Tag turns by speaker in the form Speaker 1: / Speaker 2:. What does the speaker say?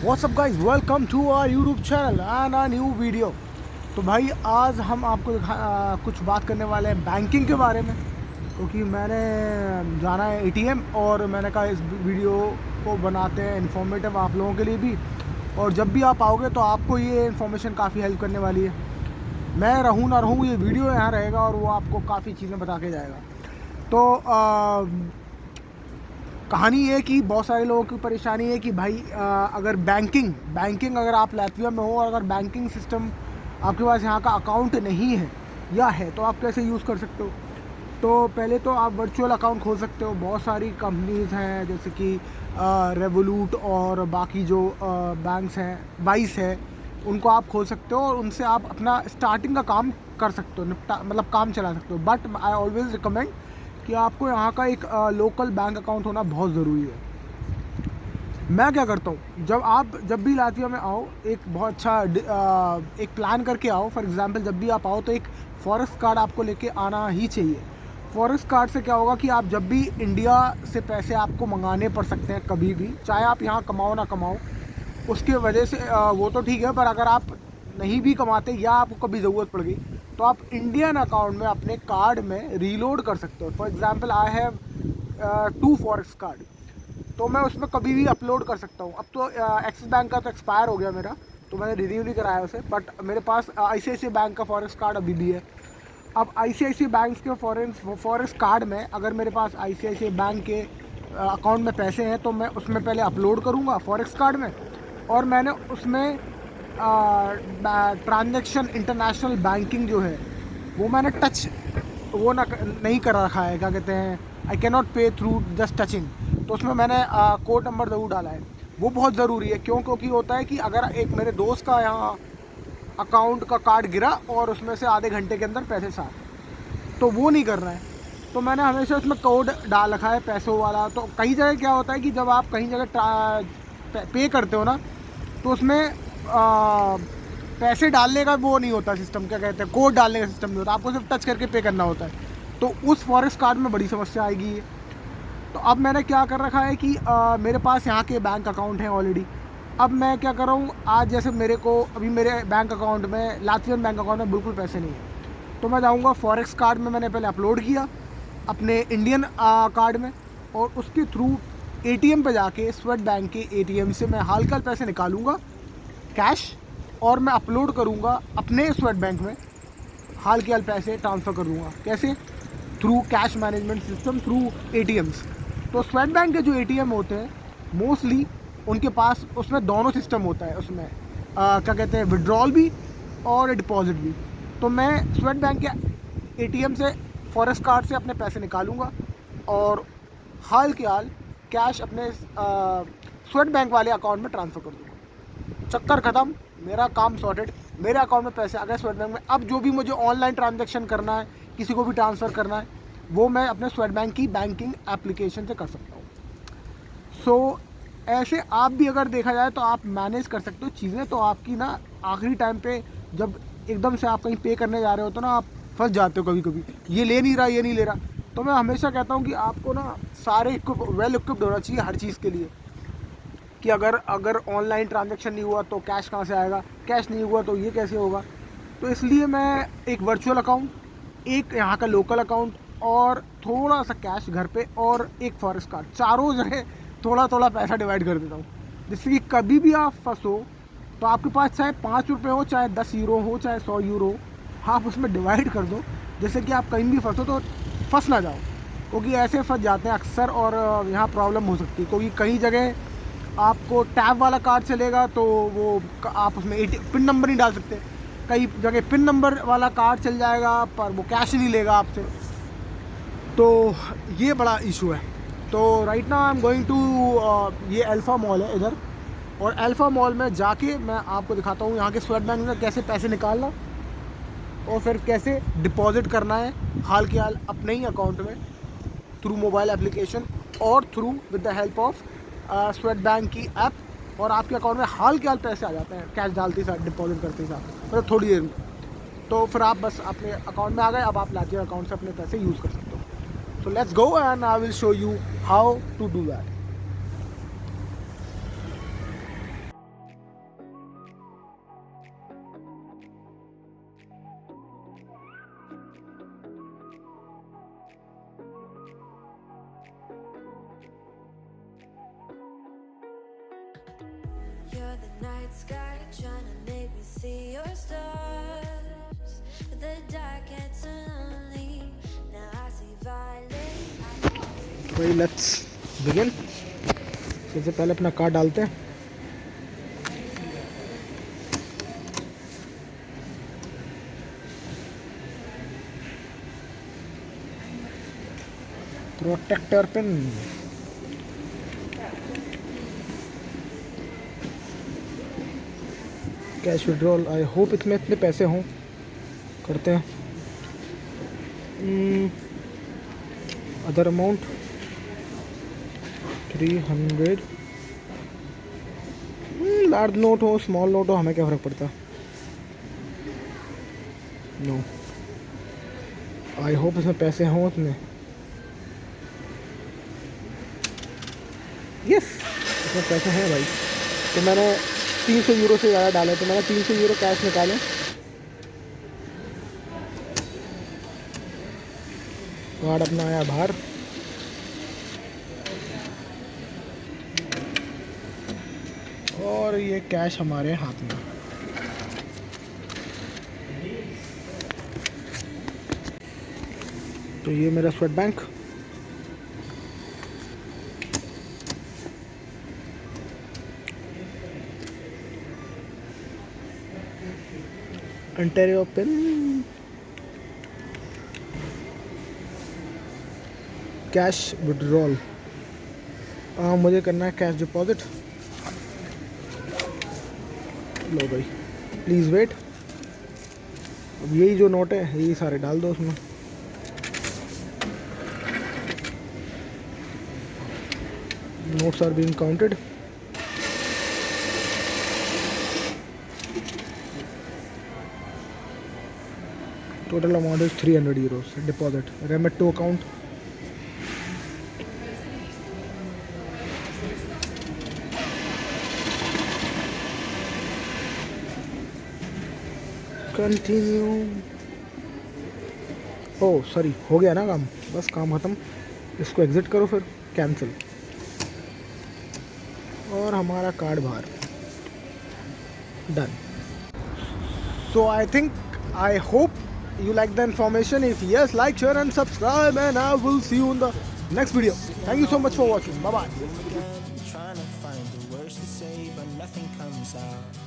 Speaker 1: What's up guys, welcome to our YouTube channel and a new video. तो भाई आज हम आपको कुछ बात करने वाले हैं बैंकिंग के बारे में, क्योंकि मैंने जाना है एटीएम और मैंने कहा इस वीडियो को बनाते हैं इन्फॉर्मेटिव आप लोगों के लिए भी। और जब भी आप आओगे तो आपको ये इन्फॉर्मेशन काफ़ी हेल्प करने वाली है। मैं रहूँ ना रहूँ, ये वीडियो यहाँ रहेगा और वो आपको काफ़ी चीज़ें बता के जाएगा। तो कहानी ये कि बहुत सारे लोगों की परेशानी है कि भाई अगर बैंकिंग अगर आप लातविया में हो और अगर बैंकिंग सिस्टम आपके पास यहाँ का अकाउंट नहीं है या है तो आप कैसे यूज़ कर सकते हो। तो पहले तो आप वर्चुअल अकाउंट खोल सकते हो। बहुत सारी कंपनीज़ हैं जैसे कि रेवोलूट और बाकी जो बैंक्स हैं, वाइस है, उनको आप खोल सकते हो और उनसे आप अपना स्टार्टिंग का काम कर सकते हो, मतलब काम चला सकते हो। बट आई ऑलवेज़ रिकमेंड कि आपको यहाँ का एक लोकल बैंक अकाउंट होना बहुत ज़रूरी है। मैं क्या करता हूँ, जब भी लातविया में आओ एक बहुत अच्छा एक प्लान करके आओ। फॉर एग्ज़ाम्पल जब भी आप आओ तो एक फॉरेस्ट कार्ड आपको लेके आना ही चाहिए। फॉरेस्ट कार्ड से क्या होगा कि आप जब भी इंडिया से पैसे आपको मंगाने पड़ सकते हैं कभी भी, चाहे आप यहाँ कमाओ ना कमाओ, उसके वजह से वो तो ठीक है, पर अगर आप नहीं भी कमाते या आपको कभी ज़रूरत पड़ गई तो आप इंडियन अकाउंट में अपने कार्ड में रीलोड कर सकते हो। For example I have 2 forex card, तो मैं उसमें कभी भी अपलोड कर सकता हूँ। अब तो एक्सिस बैंक का तो एक्सपायर हो गया मेरा, तो मैंने रिन्यू नहीं कराया उसे, बट मेरे पास ICICI बैंक का फॉरेक्स कार्ड अभी भी है। अब ICICI बैंक के फॉरेक्स कार्ड में अगर मेरे पास ICICI बैंक के अकाउंट में पैसे हैं तो मैं उसमें पहले अपलोड करूँगा फॉरेक्स कार्ड में, और मैंने उसमें ट्रांजैक्शन इंटरनेशनल बैंकिंग जो है वो मैंने टच वो ना नहीं कर रखा है, क्या कहते हैं, आई कैन नॉट पे थ्रू जस्ट टचिंग। तो उसमें मैंने कोड नंबर ज़रूर डाला है। वो बहुत ज़रूरी है, क्योंकि होता है कि अगर एक मेरे दोस्त का यहाँ अकाउंट का कार्ड गिरा और उसमें से आधे घंटे के अंदर पैसे साफ, तो वो नहीं कर रहा है। तो मैंने हमेशा उसमें कोड डाल रखा है पैसों वाला। तो कई जगह क्या होता है कि जब आप कहीं जगह पे करते हो ना, तो उसमें पैसे डालने का वो नहीं होता सिस्टम, क्या कहते हैं, कोड डालने का सिस्टम नहीं होता, आपको सिर्फ टच करके पे करना होता है। तो उस फॉरेस्ट कार्ड में बड़ी समस्या आएगी ये। तो अब मैंने क्या कर रखा है कि मेरे पास यहाँ के बैंक अकाउंट हैं ऑलरेडी। अब मैं क्या कर रहा हूँ, आज जैसे मेरे को अभी मेरे बैंक अकाउंट में, लातवियन बैंक अकाउंट में बिल्कुल पैसे नहीं है, तो मैं जाऊँगा फॉरेक्स कार्ड में, मैंने पहले अपलोड किया अपने इंडियन कार्ड में, और उसके थ्रू एटीएम पे जाके स्वेट बैंक के एटीएम से मैं हाल के हाल पैसे निकालूंगा कैश, और मैं अपलोड करूंगा अपने स्वेट बैंक में, हाल के हाल पैसे ट्रांसफ़र कर दूंगा। कैसे? Through cash management system, through ATMs. तो स्वेट बैंक के जो एटीएम होते हैं मोस्टली उनके पास उसमें दोनों सिस्टम होता है, उसमें क्या कहते हैं, विड्रॉल भी और डिपॉजिट भी। तो मैं स्वेट बैंक के एटीएम से फॉरेस्ट कार्ड से अपने पैसे निकालूंगा और हाल के हाल कैश अपने स्वेट बैंक वाले अकाउंट में ट्रांसफ़र कर दूँगा। चक्कर ख़त्म, मेरा काम सॉर्टेड, मेरे अकाउंट में पैसे आ गए स्वेट बैंक में। अब जो भी मुझे ऑनलाइन ट्रांजैक्शन करना है, किसी को भी ट्रांसफ़र करना है, वो मैं अपने स्वेट बैंक की बैंकिंग एप्लीकेशन से कर सकता हूँ। सो ऐसे आप भी अगर देखा जाए तो आप मैनेज कर सकते हो चीज़ें। तो आपकी ना आखिरी टाइम पे जब एकदम से आप कहीं पे करने जा रहे हो तो ना आप फंस जाते हो कभी कभी, ये ले नहीं रहा, ये नहीं ले रहा। तो मैं हमेशा कहता हूँ कि आपको ना सारे वेल इक्विप्ड होना चाहिए हर चीज़ के लिए, कि अगर ऑनलाइन ट्रांजैक्शन नहीं हुआ तो कैश कहाँ से आएगा, कैश नहीं हुआ तो ये कैसे होगा। तो इसलिए मैं एक वर्चुअल अकाउंट, एक यहाँ का लोकल अकाउंट और थोड़ा सा कैश घर पे और एक फॉरेस्ट कार्ड, चारों जगह थोड़ा थोड़ा पैसा डिवाइड कर देता हूँ, जिससे कि कभी भी आप फंसो तो आपके पास चाहे 5 रुपये हो, चाहे 10 यूरो हो, चाहे 100 यूरो हो, आप उसमें डिवाइड कर दो, जैसे कि आप कहीं भी फंसो तो फंस ना जाओ। क्योंकि ऐसे फंस जाते हैं अक्सर और यहाँ प्रॉब्लम हो सकती है, क्योंकि कई जगह आपको टैब वाला कार्ड चलेगा तो वो आप उसमें पिन नंबर नहीं डाल सकते, कई जगह पिन नंबर वाला कार्ड चल जाएगा पर वो कैश नहीं लेगा आपसे। तो ये बड़ा इशू है। तो right now I am going to ये अल्फ़ा मॉल है इधर, और अल्फ़ा मॉल में जाके मैं आपको दिखाता हूँ यहाँ के स्वेट बैंक में कैसे पैसे निकालना और फिर कैसे डिपॉजिट करना है हाल के हाल अपने ही अकाउंट में थ्रू मोबाइल एप्लीकेशन और through with the help of sweat bank की ऐप, और आपके अकाउंट में हाल के हाल पैसे आ जाते हैं कैश डालते साथ, डिपॉजिट करते साथ, मतलब थोड़ी देर में। तो फिर आप बस अपने अकाउंट में आ गए, अब आप लातविया अकाउंट से अपने पैसे यूज़ कर सकते हो। So let's go and I will show you how to do that.
Speaker 2: the night sky, trying to make me see your stars. But the dark gets so lonely. Now I see violet.
Speaker 1: भाई let's begin. सबसे पहले अपना card डालते हैं। Protector pin, cash withdrawal. I hope इसमें इतने पैसे हों। करते हैं। Other amount 300। लार्ज नोट हो स्मॉल नोट हो हमें क्या फ़र्क पड़ता। नो, आई होप इसमें पैसे हों इतने। यस, इसमें पैसे हैं भाई। तो मैंने 300 यूरो से ज़्यादा डाले, तो मैंने 300 यूरो कैश निकाले। कार्ड अपना आया बाहर। और ये कैश हमारे हाथ में। तो ये मेरा sweat bank. Ontario pin, cash withdrawal. मुझे करना है कैश डिपॉजिट। लो भाई, प्लीज़ वेट। अब यही जो नोट है यही सारे डाल दो उसमें। Notes are being counted. Total amount is 300 euros. Deposit. Remit to account. Continue. Oh, sorry. हो गया ना काम, बस काम ख़त्म। इसको एग्ज़िट करो, फिर कैंसिल। और हमारा कार्ड बाहर। Done. So I think, I hope you like the information. If yes, like, share and subscribe, and I will see you in the next video. Thank you so much for watching. Bye bye.
Speaker 3: Trying to find the words to say, but nothing comes out.